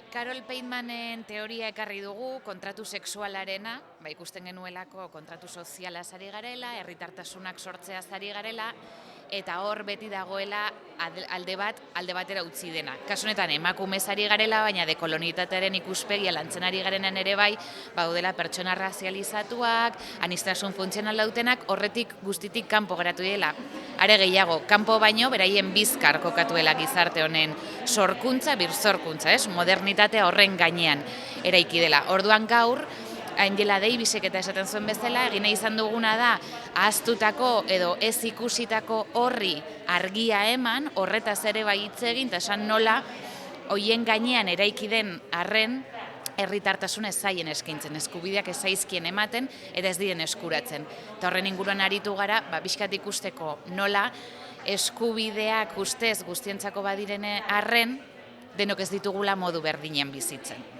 Carol Paitmanen teoria ekarri dugu, kontratu sexualarena, ikusten genuelako kontratu sozialaz ari garela, herritartasunak sortzeaz ari garela, eta hor beti dagoela alde batera utzi dena. Kasu honetan emakumez ari garela, baina dekolonitatearen ikuspegia lantzen ari garenan ere bai, baudela pertsona razializatuak, aniztasun funtzional dautenak, horretik guztitik kanpo geratu dela. Are gehiago, kanpo baino, beraien bizkar kokatuela gizarte honen sorkuntza, birsorkuntza, modernitatea horren gainean eraiki dela. Orduan gaur, Angela Davisek eta esaten zuen bezala, egin izan duguna da, ahaztutako edo ez ikusitako horri argia eman, horretaz ere bai hitz egin, eta esan nola, hoien gainean eraiki den arren, herritartasuna ez zaien eskaintzen, eskubideak ez zaizkien ematen, eta ez diren eskuratzen. Eta horren inguruan aritu gara, pixkat ikusteko nola, eskubideak ustez guztientzako badirene arren, denok ez ditugula modu berdinen bizitzen.